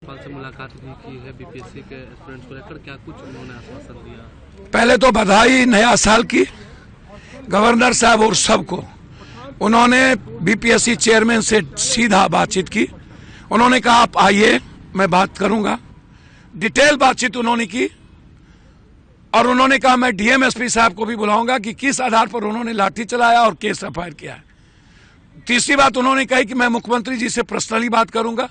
राज्यपाल से मुलाकात भी की है बीपीएससी के स्टूडेंट्स को लेकर, क्या कुछ उन्होंने आश्वासन दिया? पहले तो बधाई नया साल की गवर्नर साहब और सबको। उन्होंने बीपीएससी चेयरमैन से सीधा बातचीत की। उन्होंने कहा आप आइए, मैं बात करूंगा। डिटेल बातचीत उन्होंने की और उन्होंने कहा मैं डीएमएसपी साहब को भी बुलाऊंगा कि किस आधार पर उन्होंने लाठी चलाया और केस एफआईआर किया है। तीसरी बात उन्होंने कही कि मैं मुख्यमंत्री जी से पर्सनली बात करूंगा।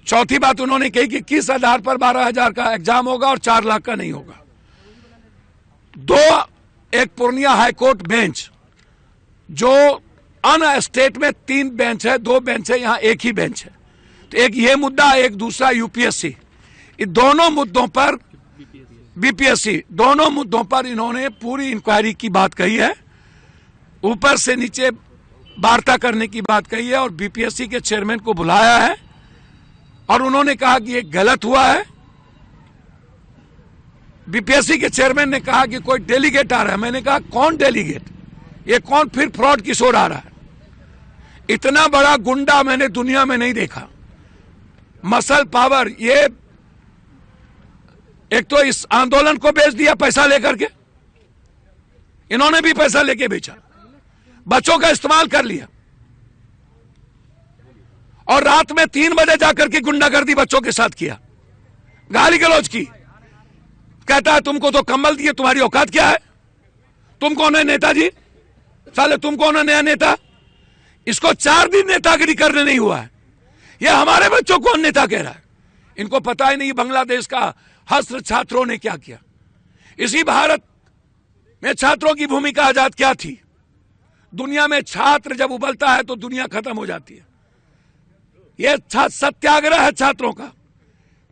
चौथी बात उन्होंने कही कि किस आधार पर 12,000 का एग्जाम होगा और 4 लाख का नहीं होगा। एक पूर्णिया हाईकोर्ट बेंच, जो अन स्टेट में 3 बेंच है, 2 बेंच है, यहां एक ही बेंच है। तो एक ये मुद्दा, एक दूसरा यूपीएससी, इन दोनों मुद्दों पर बीपीएससी, दोनों मुद्दों पर इन्होंने पूरी इंक्वायरी की बात कही है, ऊपर से नीचे वार्ता करने की बात कही है और बीपीएससी के चेयरमैन को बुलाया है और उन्होंने कहा कि ये गलत हुआ है। बीपीएससी के चेयरमैन ने कहा कि कोई डेलीगेट आ रहा है। मैंने कहा कौन डेलीगेट, ये कौन फिर फ्रॉड की ओर आ रहा है? इतना बड़ा गुंडा मैंने दुनिया में नहीं देखा। मसल पावर, ये एक तो इस आंदोलन को बेच दिया पैसा लेकर के, इन्होंने भी पैसा लेके बेचा, बच्चों का इस्तेमाल कर लिया और रात में 3 बजे जाकर के गुंडागर्दी बच्चों के साथ किया, गाली गलौज की। कहता है तुमको तो कंबल दिए, तुम्हारी औकात क्या है? तुम कौन है नेताजी? साले तुम कौन है नया नेता? इसको 4 दिन नेतागिरी करने नहीं हुआ है। यह हमारे बच्चों को नेता कह रहा है। इनको पता ही नहीं बांग्लादेश का हस्त्र छात्रों ने क्या किया। इसी भारत में छात्रों की भूमिका आजाद क्या थी? दुनिया में छात्र जब उबलता है तो दुनिया खत्म हो जाती है। यह सत्याग्रह है छात्रों का,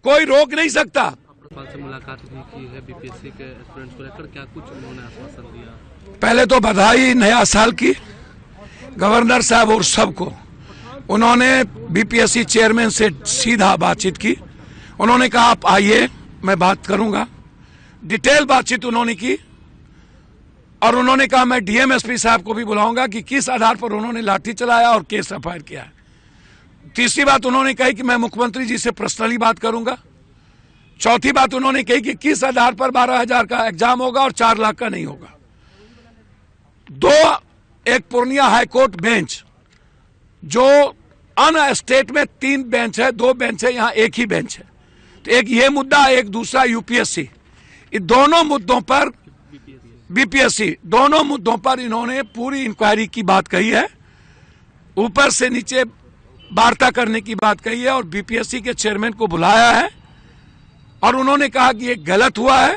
कोई रोक नहीं सकता। राज्यपाल से मुलाकात भी की है बीपीएससी के स्टूडेंट्स को लेकर, क्या कुछ उन्होंने आश्वासन दिया? पहले तो बधाई नया साल की गवर्नर साहब और सबको। उन्होंने बीपीएससी चेयरमैन से सीधा बातचीत की। उन्होंने कहा आप आइए, मैं बात करूंगा। डिटेल बातचीत उन्होंने की और उन्होंने कहा मैं डीएमएसपी साहब को भी बुलाऊंगा कि किस आधार पर उन्होंने लाठी चलाया और केस एफआईआर किया है। तीसरी बात उन्होंने कही कि मैं मुख्यमंत्री जी से पर्सनली बात करूंगा। चौथी बात उन्होंने कही कि किस आधार पर 12,000 का एग्जाम होगा और 4 लाख का नहीं होगा। एक पूर्णिया हाईकोर्ट बेंच, जो अन स्टेट में 3 बेंच है, 2 बेंच है, यहां एक ही बेंच है। तो एक ये मुद्दा, एक दूसरा यूपीएससी, इन दोनों मुद्दों पर बीपीएससी, दोनों मुद्दों पर इन्होंने पूरी इंक्वायरी की बात कही है, ऊपर से नीचे वार्ता करने की बात कही है और बीपीएससी के चेयरमैन को बुलाया है और उन्होंने कहा कि ये गलत हुआ है।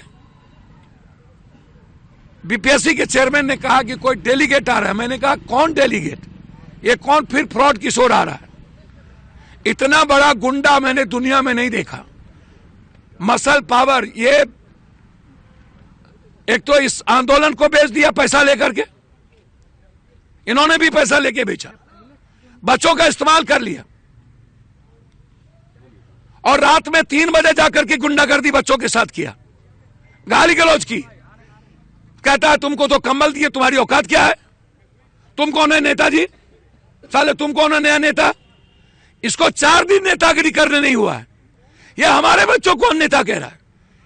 बीपीएससी के चेयरमैन ने कहा कि कोई डेलीगेट आ रहा है। मैंने कहा कौन डेलीगेट, ये कौन फिर फ्रॉड की ओर आ रहा है? इतना बड़ा गुंडा मैंने दुनिया में नहीं देखा। मसल पावर, ये एक तो इस आंदोलन को बेच दिया पैसा लेकर के, इन्होंने भी पैसा लेके बेचा, बच्चों का इस्तेमाल कर लिया और रात में 3 बजे जाकर के गुंडागर्दी बच्चों के साथ किया, गाली गलौज की। कहता है तुमको तो कंबल दिए, तुम्हारी औकात क्या है? तुम कौन है नेताजी? साले तुम कौन है नया नेता? इसको 4 दिन नेतागिरी करने नहीं हुआ है। यह हमारे बच्चों को नेता कह रहा है।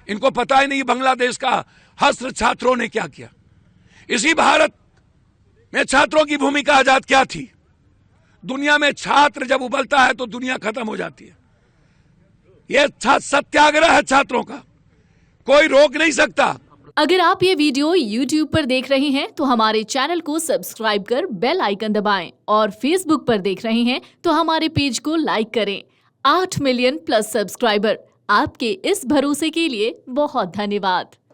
इनको पता ही नहीं बांग्लादेश का हस्त्र छात्रों ने क्या किया। इसी भारत में छात्रों की भूमिका आजाद क्या थी? दुनिया में छात्र जब उबलता है तो दुनिया खत्म हो जाती है। यह सत्याग्रह है छात्रों का, कोई रोक नहीं सकता। अगर आप ये वीडियो YouTube पर देख रहे हैं तो हमारे चैनल को सब्सक्राइब कर बेल आइकन दबाएं और Facebook पर देख रहे हैं तो हमारे पेज को लाइक करें। 8 मिलियन प्लस सब्सक्राइबर, आपके इस भरोसे के लिए बहुत धन्यवाद।